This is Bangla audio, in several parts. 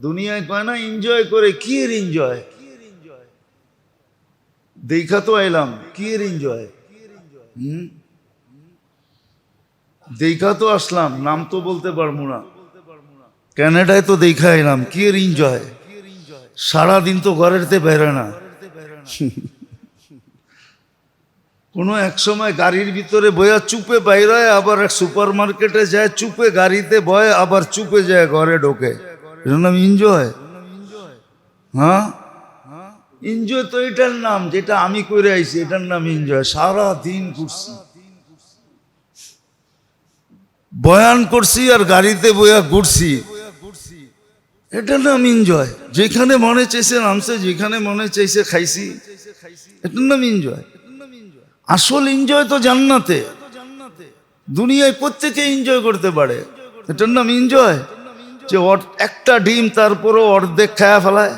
দুনিয়ায় কয় না এনজয় করে, কি এর এনজয়? দেখা তো আইলাম, কি এর এনজয়? দেখা তো আসলাম, নাম তো বলতে পারবো না। ক্যানাডায় তো দেখা আইলাম, কি এর এনজয়? সারাদিন তো ঘরেরতে বেরোয় না। কোনো এক সময় গাড়ির ভিতরে বয়া চুপে বাইরে, আবার এক সুপার মার্কেটে যায় চুপে গাড়িতে বয়, আবার চুপে যায় ঘরে ঢোকে। এটার নাম এনজয়? হ্যাঁ, এনজয় তো এটার নাম যেটা আমি করে আইছি, এটার নাম এনজয়। সারা দিন ঘুরছি, বয়ান করছি আর গাড়িতে বয়া ঘুরছি, এটার নাম এনজয়। যেখানে মনে চাইছে নামছে, যেখানে মনে চাইছে খাইছি, এটার নাম এনজয়। আসল এনজয় তো জান্নাতে। দুনিয়ায় প্রত্যেকে এনজয় করতে পারে, এটার নাম এনজয়। যে একটা ডিম তারপরও অর্ধেক খায়া ফেলায়।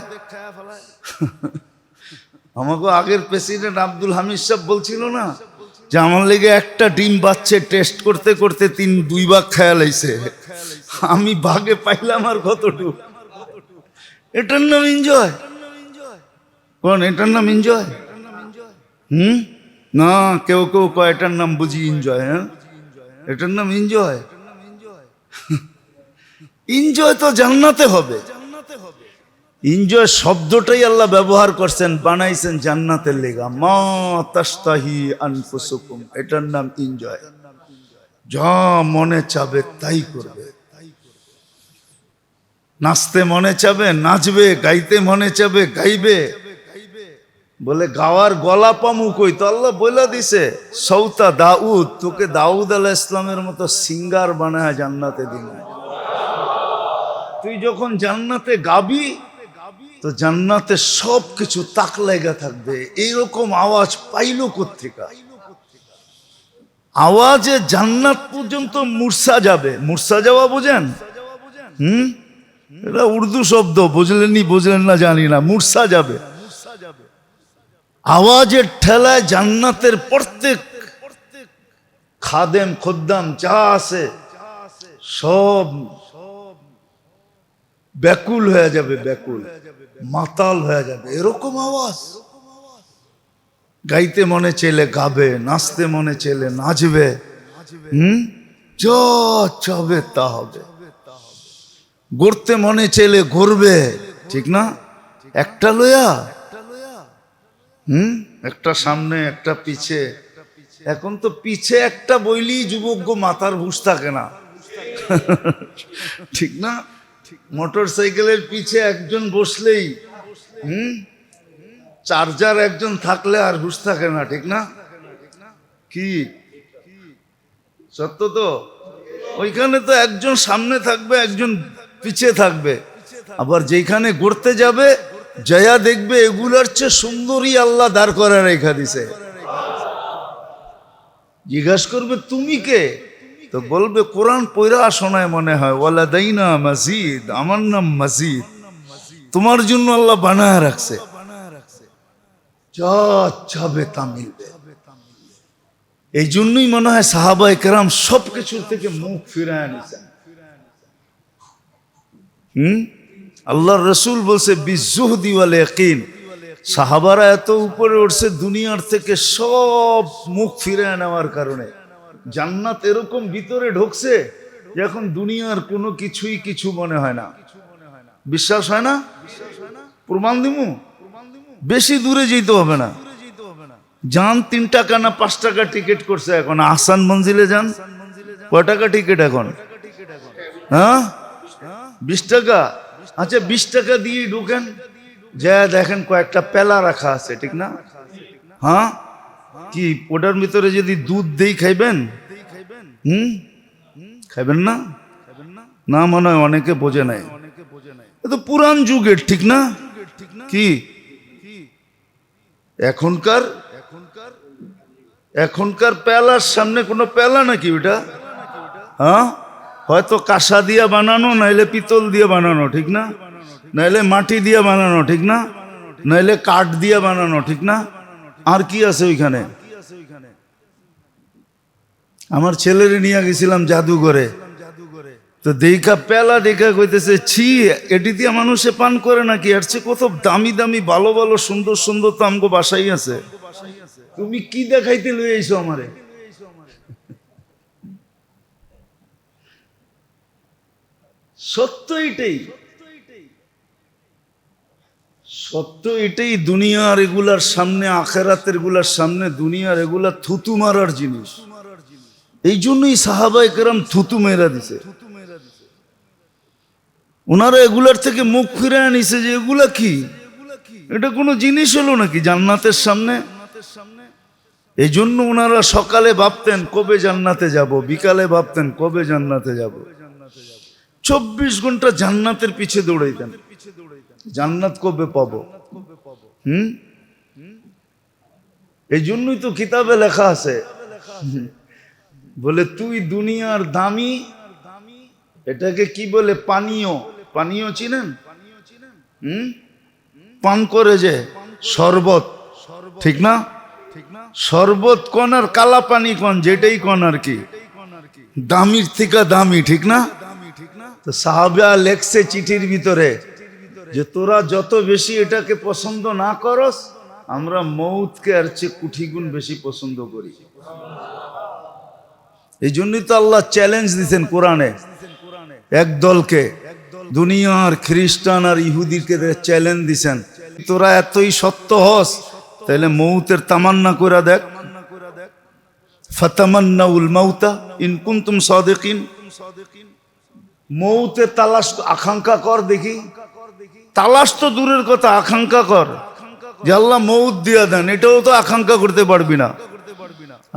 আমাকে আগের প্রেসিডেন্ট আব্দুল হামিদ সাহেব বলছিল না যে আমার লেগে একটা ডিম বাচ্চে টেস্ট করতে করতে 2 ভাগ খায়া লাইছে, আমি ভাগে পাইলাম আর কতটুকু। এটার নাম এনজয়? কোন এটার নাম এনজয়? না, কেউ কেউ কয় এটার নাম বুঝি এনজয়। হ্যাঁ, এটার নাম এনজয়? এনজয় তো জান্নাতে হবে। এনজয় শব্দটাই আল্লাহ ব্যবহার করছেন, বানাইছেন জান্নাতের লেগা। মা তাশতাহি আনফুসুকুম, এটার নাম এনজয়। যা মনে চাবে তাই করবে। নাচতে মনে চাবে নাচবে, গাইতে মনে চাবে গাইবে। বলে গাওয়ার গলা পামু কই? তো আল্লাহ বলে দিছে সৌতা দাউদ, তোকে দাউদ আলাইহিস সালামের মতো সিঙ্গার বানায় জান্নাতে দিন। তুই যখন জান্নাতে গাবি তো জান্নাতে সব কিছু তাক লাগা থাকবে। এইরকম আওয়াজ পাইলো কোত্থেকা? আওয়াজে জান্নাত পর্যন্ত মুর্ছা যাবে। মুর্ছা যাওয়া বুঝেন? এটা উর্দু শব্দ, বুঝলেন না জানি না। মুর্ছা যাবে আওয়াজের ঠেলায়। জান্নাতের প্রত্যেক খাদেম খদ্দাম যা আছে সব ব্যাকুল হয়ে যাবে, ব্যাকুল মাতাল হয়ে যাবে। এরকম আওয়াজ। গাইতে মনে চাইলে গাবে, নাচতে মনে চাইলে নাচবে। যা চাবে তা হবে। গড়তে মনে চাইলে গড়বে, ঠিক না? একটা লয়া, একটা সামনে একটা পিছে। এখন তো পিছে একটা বইলি যুবক মাথার হুঁশ থাকে না, ঠিক না? মোটর সাইকেলের পিছে একজন বসলেই চার্জার একজন থাকলে আর হুঁশ থাকে না, ঠিক না? কি সত্য তো? ওইখানে তো একজন সামনে থাকবে, একজন পিছে থাকবে। আবার যেখানে গড়তে যাবে জয়া দেখবে এগুলার চেয়ে সুন্দরী আল্লাহ দাঁড় করে রেখা দিছে। জিজ্ঞাসা করবে তুমি কে? তো বলবে কোরআন পয়রা শোনায় মনে হয়, ওয়ালাদাইনা মাজিদ, আমার নাম মাজিদ, তোমার জন্য আল্লাহ বানায় রাখছে। যা চাবে তা মিলবে। এই জন্যই মনে হয় সাহাবায়ে কেরাম সবকিছুর থেকে মুখ ফিরায় নিছেন। আল্লাহর রাসূল বলছে বিজুহদি ওয়াল ইয়াকিন। সাহাবারা এত উপরে উঠছে দুনিয়ার থেকে, সব মুখ ফিরায় নেওয়ার কারণে। জান্নাত এরকম ভিতরে ঢুকছে যে এখন দুনিয়ার কোনো কিছুই কিছু মনে হয় না। বিশ্বাস হয় না? প্রমাণ দিমু। বেশি দূরে যেতে হবে না। যান 3 টাকা না 5 টাকা টিকিট করছে এখন। আহসান মঞ্জিলে যান, কয় টাকা টিকিট এখন? হ্যাঁ, 20 টাকা। আচ্ছা 20 টাকা দিয়ে ঢুকেন, যা দেখেন কয়েকটা পেলা রাখা আছে, ঠিক না? হ্যাঁ, কি ওটার ভিতরে যদি দুধ দেই খাইবেন? খাইবেন না? না, মনে হয় অনেকে বোঝে নাই। এ তো পুরান যুগের, ঠিক না? কি এখনকার পেলার সামনে কোনো পেলা নাকি ওটা? হ্যাঁ, হয়তো কাঁসা দিয়া বানানো, নাইলে পিতল দিয়ে বানানো, ঠিক না? নাইলে মাটি দিয়ে বানানো, ঠিক না? নাইলে কাঠ দিয়ে বানানো, ঠিক না? আর কি আছে ওইখানে? আমার ছেলেরে নিয়ে গেছিলাম জাদুঘরে। তো দেখা পেলা দেখা কইতেছে, ছি এটি দিয়ে মানুষে পান করে নাকি, আর চেয়ে কত দামি দামি ভালো ভালো সুন্দর সুন্দর তো আমগো বাসাই আছে, তুমি কি দেখাইতে লই আইছো আমারে? সত্য এটাই, সত্য এটাই। দুনিয়ার এগুলার সামনে, আখেরাতের গুলার সামনে দুনিয়ার এগুলা থুতু মারার জিনিস। এই জন্যই সাহাবায়ে কেরাম থুতু মেরা দিছে। ওনারা এগুলার থেকে মুখ ফিরে আনিছে যে এগুলা কি, এটা কোনো জিনিস হলো নাকি জান্নাতের সামনে। এই জন্য ওনারা সকালে ভাবতেন কবে জান্নাতে যাব, বিকালে ভাবতেন কবে জান্নাতে যাব। 24 ঘন্টা জান্নাতের পিছে দৌড়াইতেন, জান্নাত কবে পাবো। এই জন্যই তো কিতাবে লেখা আছে, বলে তুই দুনিয়ার দামি, এটাকে কি বলে, পানীয়, পানীয় চিনেন? পান করে যে শরবত, ঠিক না? শরবত কোন আর কালা পানি কোন, যেটাই কোন আর কি, দামির থেকে দামি, ঠিক না? তো সাহাবা লেখছে চিঠির ভিতরে যে তোরা যত বেশি এটাকে পছন্দ না করস, আমরা মৌতকে আর চেয়ে কোটি গুণ বেশি পছন্দ করি। এই জন্যই তো আল্লাহ চ্যালেঞ্জ দিচ্ছেন কোরআনে এক দলকে, দুনিয়ার খ্রিস্টান আর ইহুদিকে চ্যালেঞ্জ দিছেন, তোরা এতই সত্য হস তাহলে মৌতের তামান্না করে দেখ, ফাতামান্নাউল মাউতা ইন কুনতুম সাদিকিন, মৌতের তালাশ আকাঙ্ক্ষা কর দেখি। তালাশ তো দূরের কথা, আকাঙ্ক্ষা কর যে আল্লাহ মৌত দিয়া দেন, এটাও তো আকাঙ্ক্ষা করতে পারবি না।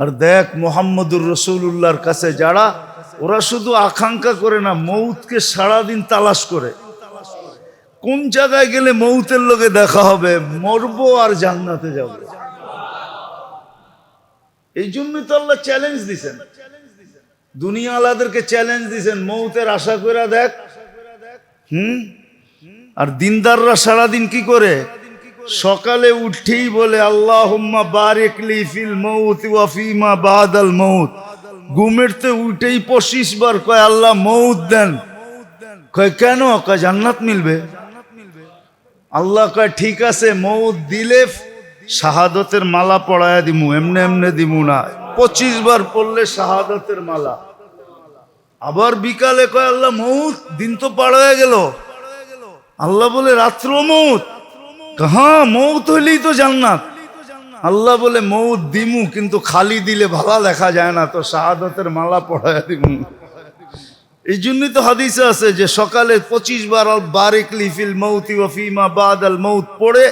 আর দেখ মুহাম্মদুর রাসূলুল্লাহর কাছে যারা, ওরা শুধু আকাঙ্ক্ষা করে না, মৌতকে সারাদিন তালাশ করে, কোন জায়গায় গেলে মৌতের লোকে দেখা হবে, মরবো আর জান্নাতে যাব। এই জন্যই তো আল্লাহ চ্যালেঞ্জ দিছেন, দুনিয়া আলাদেরকে চ্যালেঞ্জ দিছেন, মৌতের আশা করে দেখ। আর দিনদাররা সারাদিন কি করে, সকালে উঠেই বলে আল্লাহুম্মা বারিক লি ফিল মাউত ওয়া ফিমা বাদাল মাউত। ঘুমেরতে উঠেই 25 বার কয় আল্লাহ মৌত দেন। কয় কেন? কয় জান্নাত মিলবে। আল্লাহ কয় ঠিক আছে, মৌত দিলে শাহাদতের মালা পড়ায়া দিমু, এমনে এমনে দিমু না, 25 বার পড়লে শাহাদতের মালা। আবার বিকালে কয় আল্লাহ মৌত, দিন তো পার হয়ে গেল। আল্লাহ বলে রাত্র মৌত, হ্যাঁ মৌত হইলেই তো জান্নাত। আল্লাহ বলে মৌত দিমু, কিন্তু খালি দিলে ভালো দেখা যায় না, তো শাহাদতের মালা পড়ায়া দিমু। এই জন্যই তো হাদিসে আছে যে সকালে 25 বার আল বারিক লি ফিল মাউতি ওয়া ফিমা বাদাল মাউত পড়ে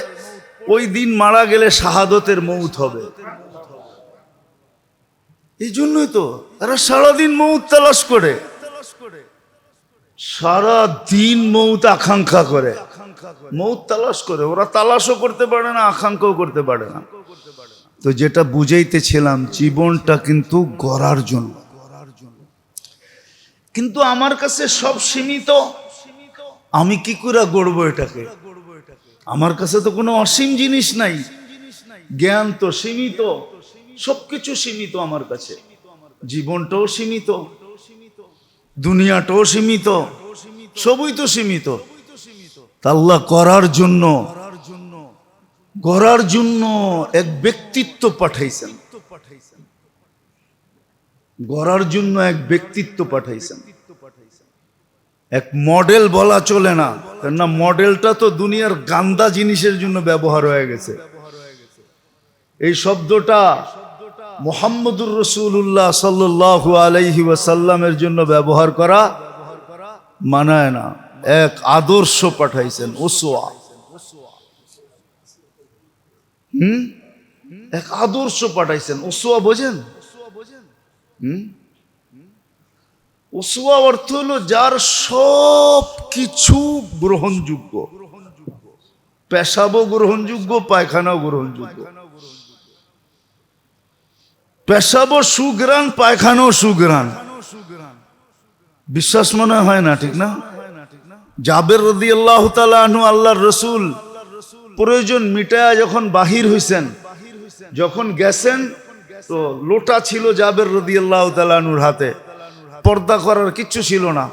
ওই দিন মারা গেলে শাহাদতের মৌত হবে। এই জন্যই তো এরা সারাদিন মৌত তালাশ করে, সারা দিন মৌত আকাঙ্ক্ষা করে, মৌত তালাশ করে। ওরা তালাশও করতে পারে না, আকাঙ্ক্ষাও করতে পারে না। তো যেটা বুঝাইতেছিলাম, জীবনটা কিন্তু গড়ার জন্য। কিন্তু আমার কাছে সব সীমিত, আমি কি করে গড়বো এটাকে? আমার কাছে তো কোনো অসীম জিনিস নাই, জ্ঞান তো সীমিত, সবকিছু সীমিত আমার কাছে। জীবনটাও সীমিত, দুনিয়াটাও সীমিত, সবই তো সীমিত। আল্লাহ করার জন্য, গড়ার জন্য এক ব্যক্তিত্ব পাঠাইছেন, গড়ার জন্য এক ব্যক্তিত্ব পাঠাইছেন। এক মডেল বলা চলে না, কেননা মডেলটা তো দুনিয়ার গান্দা জিনিসের জন্য ব্যবহার হয়ে গেছে। এই শব্দটা মুহাম্মদুর রাসূলুল্লাহ সাল্লাল্লাহু আলাইহি ওয়াসাল্লামের জন্য ব্যবহার করা মানায় না। এক আদর্শ পাঠাইছেন, উসওয়া। এক আদর্শ পাঠাইছেন, উসওয়া বোঝেন? উসওয়া অর্থ হলো যার সব কিছু গ্রহণযোগ্য, পেশাবও গ্রহণযোগ্য, পায়খানাও গ্রহণযোগ্য। পেশাবও সুগ্রাণ, পায়খানাও সুগ্রাণ। বিশ্বাস মনে হয় না, ঠিক না? জাবের রাদিয়াল্লাহু তাআলা আনহু, আল্লাহর রাসূল প্রয়োজন মিটায়া যখন বাহির হইছেন, যখন গেছেন, তো লোটা ছিল জাবের রাদিয়াল্লাহু তাআলা আনহুর হাতে, পর্দা করার কিচ্ছু ছিল না।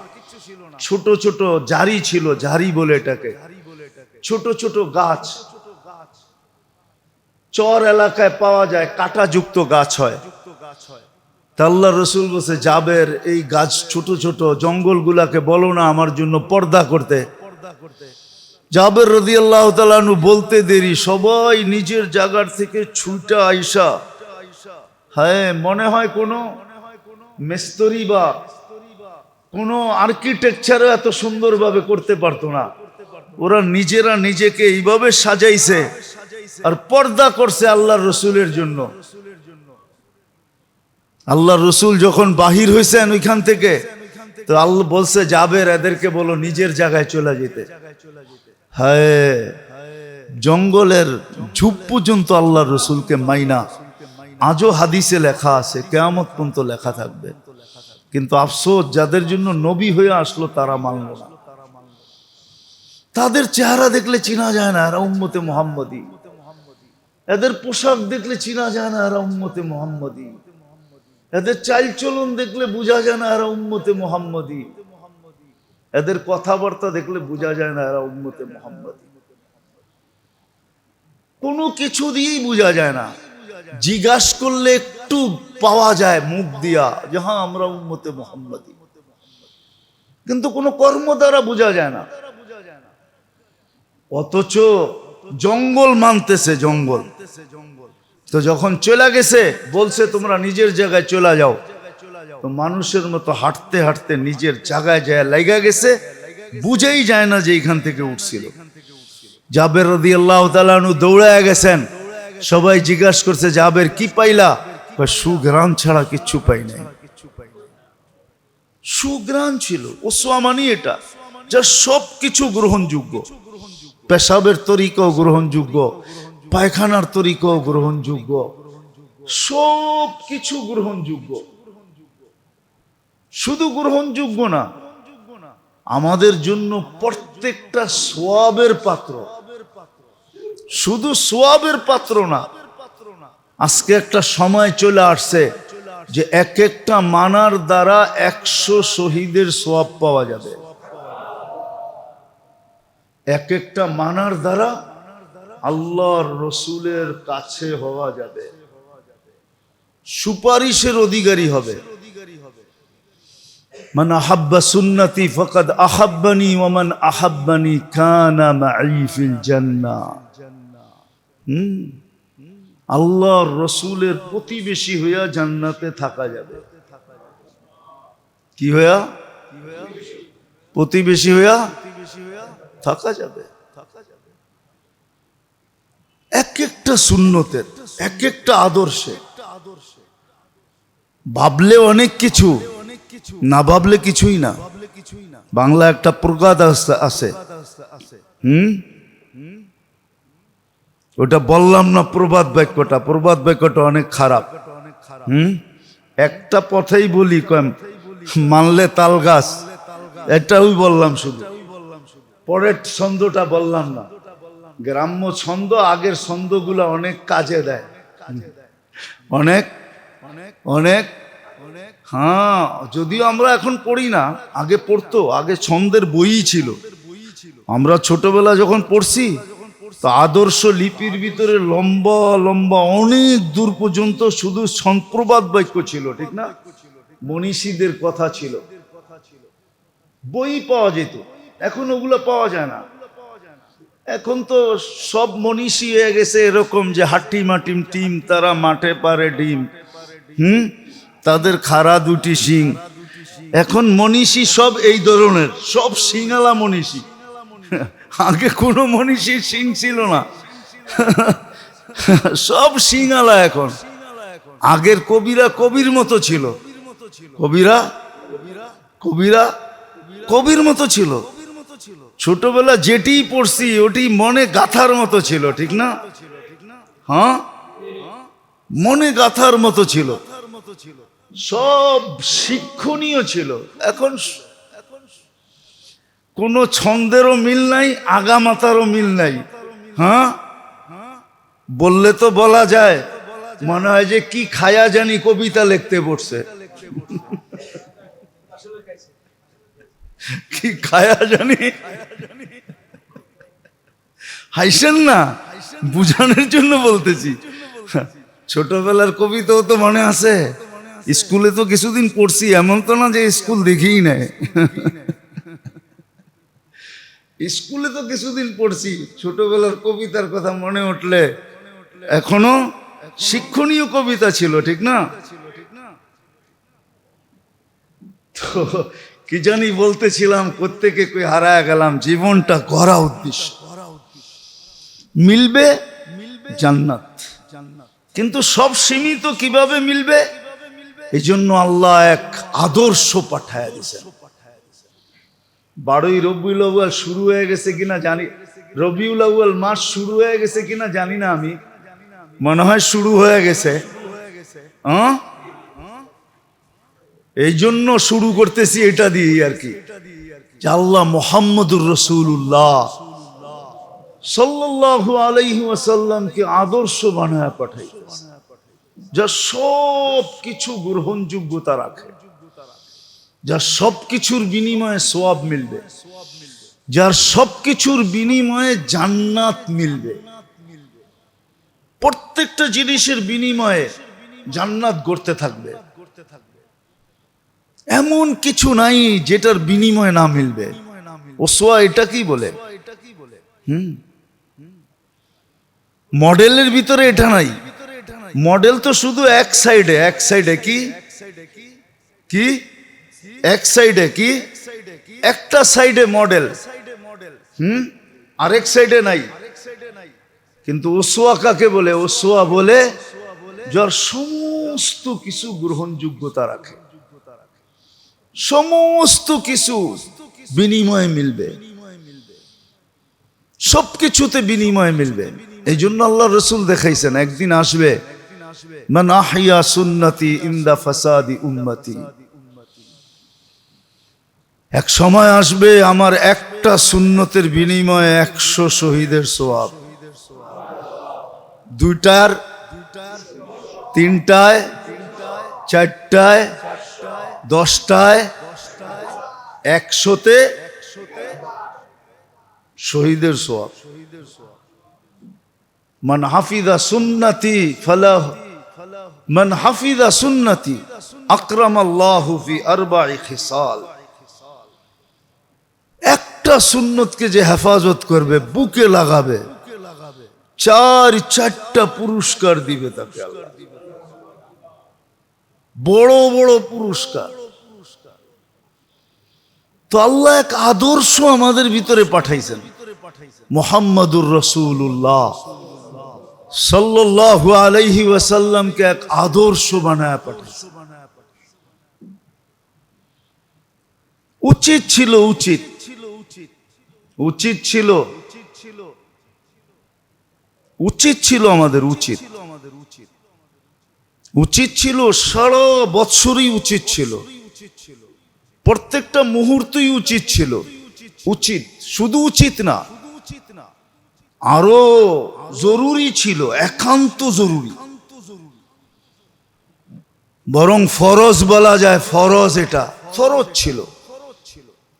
ছোট ছোট জারি ছিল, জারি বলে এটাকে, ছোট ছোট গাছ চর এলাকায় পাওয়া যায়, কাঁটাযুক্ত গাছ হয়। তা আল্লাহ রসুল বলছে, জাবের এই গাছ ছোট ছোট জঙ্গলগুলাকে বলো না আমার জন্য পর্দা করতে। জাবের রাদিয়াল্লাহু তাআলা আনহু বলতে দেরি, সবাই নিজের জায়গার থেকে ছুটা আইসা, হ্যাঁ মনে হয় কোনো মিস্ত্রি বা কোনো আর্কিটেকচারও এত সুন্দরভাবে করতে পারতো না। ওরা নিজেরা নিজেকে এইভাবে সাজাইছে আর পর্দা করছে আল্লাহর রসুলের জন্য। আল্লাহর রসুল যখন বাহির হয়েছেন ওইখান থেকে, তো আল্লাহ বলছে, জাবের এদেরকে বলো নিজের জায়গায় চলে যেতে। হ্যাঁ, জঙ্গলের ঝুপ পর্যন্ত আল্লাহর রসুলকে মাইনা আজও হাদিসে লেখা আছে, কিয়ামত পর্যন্ত লেখা থাকবে। কিন্তু আফসোস, যাদের জন্য নবী হয়ে আসলো তারা মানল না। তাদের চেহারা দেখলে চিনা যায় না এরা উম্মতে মুহাম্মদী, এদের পোশাক দেখলে চিনা যায় না এরা উম্মতে মুহাম্মদী, এদের চালচলন দেখলে বোঝা যায় না এরা উম্মতে মুহাম্মদী, এদের কথাবার্তা দেখলে বোঝা যায় না এরা উম্মতে মুহাম্মদী। কোনো কিছু দিয়েই বোঝা যায় না, জিজ্ঞাসা করলে একটু পাওয়া যায় মুখ দিয়া যে হ্যাঁ আমরা উম্মতে মুহাম্মদী, কিন্তু কোনো কর্ম দ্বারা বোঝা যায় না। অথচ জঙ্গল মানতেছে, জঙ্গল। তো যখন চলে গেছে বলছে তোমরা নিজের জায়গায় চলে যাও, তো মানুষের মতো হাঁটতে হাঁটতে নিজের জায়গায় যায় লাগা গেছে, বুঝেই যায় না যে এখান থেকে উঠছিল। জাবের রাদিয়াল্লাহু তাআলা আনহু দৌড়ায় গেছেন, সবাই জিজ্ঞাসা করছে জাবের কি পাইলা? সুঘ্রাণ ছাড়া কিচ্ছু পাই নাই। সুঘ্রাণ ছিল, ওসওয়ামানি এটা, যা সব কিছু গ্রহণযোগ্য। পেশাবের তরিকাও গ্রহণযোগ্য, পায়খানার তরিকাও গ্রহণযোগ্য, সব কিছু গ্রহণযোগ্য। শুধু গ্রহণযোগ্য না, আমাদের জন্য প্রত্যেকটা সোয়াবের পাত্র। শুধু সোয়াবের পাত্র না, আজকে একটা সময় চলে আসছে যে এক একটা মানার দ্বারা 100 শহীদের সোয়াব পাওয়া যাবে। এক একটা মানার দ্বারা আল্লাহর রসুলের কাছে হওয়া যাবে, সুপারিশের অধিকারী হবে। মান আহাব্বা সুন্নতি ফাকাদ আহাব্বানি ওয়া মান আহাব্বানি কানা মাই ফিল জান্নাহ। আল্লাহর রসুলের প্রতিবেশী হইয়া জান্নাতে থাকা যাবে। কি হইয়া? প্রতিবেশী হইয়া থাকা যাবে। এক একটা সুন্নতের, এক একটা আদর্শে ভাবলে অনেক কিছু, না ভাবলে কিছুই না। বাংলা একটা প্রবাদ আছে, ওটা বললাম না, প্রবাদ বাক্যটা, প্রবাদ বাক্যটা অনেক খারাপ। একটা পথেই বলি, মানলে তাল গাছ, এটাই বললাম শুধু, পরের ছন্দটা বললাম না। গ্রাম্য ছন্দ, আগের ছন্দগুলা অনেক কাজে দেয়, অনেক অনেক। হ্যাঁ, যদিও আমরা এখন পড়ি না, আগে পড়তো, আগে ছন্দের বই ছিল। আমরা ছোটবেলা যখন পড়ছি, তো আদর্শ লিপির ভিতরে লম্বা লম্বা অনেক দূর পর্যন্ত শুধু প্রবাদ বাক্য ছিল, ঠিক না? মনীষীদের কথা ছিল, বই পাওয়া যেত। এখন ওগুলো পাওয়া যায় না। এখন তো সব মনীষী হয়ে গেছে এরকম যে হাট্টি মাটিম টিম, তারা মাঠে পারে ডিম, তাদের খাড়া দুটি শিং। এখন মনীষী সব এই ধরনের, সব শিঙালা মনীষী। আগে কোনো মনীষীর শিং ছিল না, সব শিঙালা এখন। আগের কবিরা কবির মতো ছিল, কবিরা কবিরা কবির মতো ছিল। ছোটবেলা যেটি পড়ছি ওটি মনে গাথার মতো ছিল, ঠিক না? হ্যাঁ, মনে গাথার মতো ছিল, সব শিক্ষণীয় ছিল। এখন কোনো ছন্দেরও মিল নাই, আগামাতারও মিল নাই। হ্যাঁ, বললে তো বলা যায়, মনে হয় যে কি খায়া জানি কবিতা লিখতে পড়ছে। কি খায়া জানি, হাইসেন না, বুঝানোর জন্য বলতেছি। ছোটবেলার কবিতাও তো মনে আছে, স্কুলে তো কিছুদিন পড়ছি, এমন তো না যে স্কুল দেখিই নাই। স্কুলে তো কিছুদিন পড়ছি, ছোটবেলার কবিতার কথা মনে উঠলে এখনো শিক্ষণীয় কবিতা ছিল, ঠিক না? তো কি জানি বলতেছিলাম, কোত্থেকে কই হারায় গেলাম। জীবনটা গড়া উদ্দেশ্য, মিলবে জান্নাত, কিন্তু সব সীমিত কিভাবে মিলবে? এই জন্য আল্লাহ এক আদর্শ পাঠায় দিয়েছেন। 12ই রবিউল আউয়াল শুরু হয়ে গেছে কিনা জানি, রবিউল আউয়াল মাস শুরু হয়ে গেছে কিনা জানি না, আমি মনে হয় শুরু হয়ে গেছে। এই জন্য শুরু করতেছি এটা দিয়ে আর কি, যে আল্লাহ মুহাম্মদুর রাসূলুল্লাহ সাল্লাল্লাহু আলাইহি ওয়াসাল্লামকে আদর্শ বানায় পাঠাইতেছে, যা সব কিছু গ্রহণযোগ্যতা রাখে, যার সব কিছুর বিনিময়ে সওয়াব মিলবে, যার সব কিছুর বিনিময়ে জান্নাত মিলবে। প্রত্যেকটা জিনিসের বিনিময়ে জান্নাত গড়তে থাকবে, এমন কিছু নাই যেটার বিনিময়ে না মিলবে। ওসওয়া এটা কি বলে? মডেলের ভিতরে এটা নাই। মডেল তো শুধু এক সাইডে, এক সাইডে কি কি এক সাইডে কি একটা সাইডে মডেল, আরেক সাইডে নাই। কিন্তু ওসওয়া কাকে বলে? ওসওয়া বলে যার সমস্ত কিছু গ্রহণযোগ্যতা রাখে, সমস্ত কিছু বিনিময়ে মিলবে, সবকিছুতে বিনিময় মিলবে। এই জন্য আল্লাহ রসুল দেখাইছেন, একদিন আসবে মান আহইয়া সুন্নতি ইনদা ফাসাদি উম্মতি, এক সময় আসবে আমার একটা সুন্নতের বিনিময়ে 100 শহীদের সওয়াব। 2টার, 3টায়, 4টায়, 10টায়, 100তে শহীদের সওয়াব। মান হাফিজা সুন্নতি ফালাহ, মান হাফিজা সুন্নতি আকরামাল্লাহু ফি আরবা'i খিসাল। একটা সুন্নতকে যে হেফাজত করবে, বুকে লাগাবে, 4টা পুরস্কার দিবে তাকে আল্লাহ, বড় বড় পুরস্কার। তো আল্লাহ এক আদর্শ আমাদের ভিতরে পাঠাইছেন, মুহাম্মাদুর রাসূলুল্লাহ সাল্লাল্লাহু আলাইহি ওয়াসাল্লামকে এক আদর্শ বানায় পাঠাইছেন। উচিত ছিল, উচিত উচিত ছিল, উচিত ছিল আমাদের, উচিত উচিত ছিল, সারা বৎসরই উচিত ছিল, প্রত্যেকটা মুহূর্তই উচিত ছিল। উচিত শুধু উচিত না, আরো জরুরি ছিল, একান্ত জরুরি, বরং ফরজ বলা যায়। ফরজ, এটা ফরজ ছিল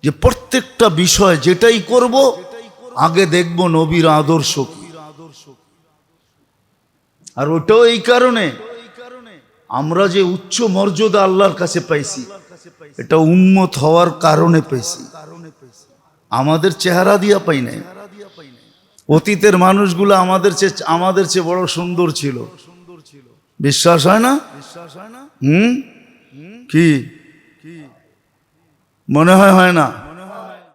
যে প্রত্যেকটা বিষয় যেটাই করব আগে দেখব নবীর আদর্শ কি। আর ওটাও এই কারণে আমরা যে উচ্চ মর্যাদা আল্লাহর কাছে পাইছি, এটা উম্মত হওয়ার কারণে পেয়েছি, আমাদের চেহারা দিয়া পাই নাই। অতীতের মানুষগুলো আমাদের চেয়ে বড় সুন্দর ছিল, বিশ্বাস হয় না? কি মনে হয়? হয় না?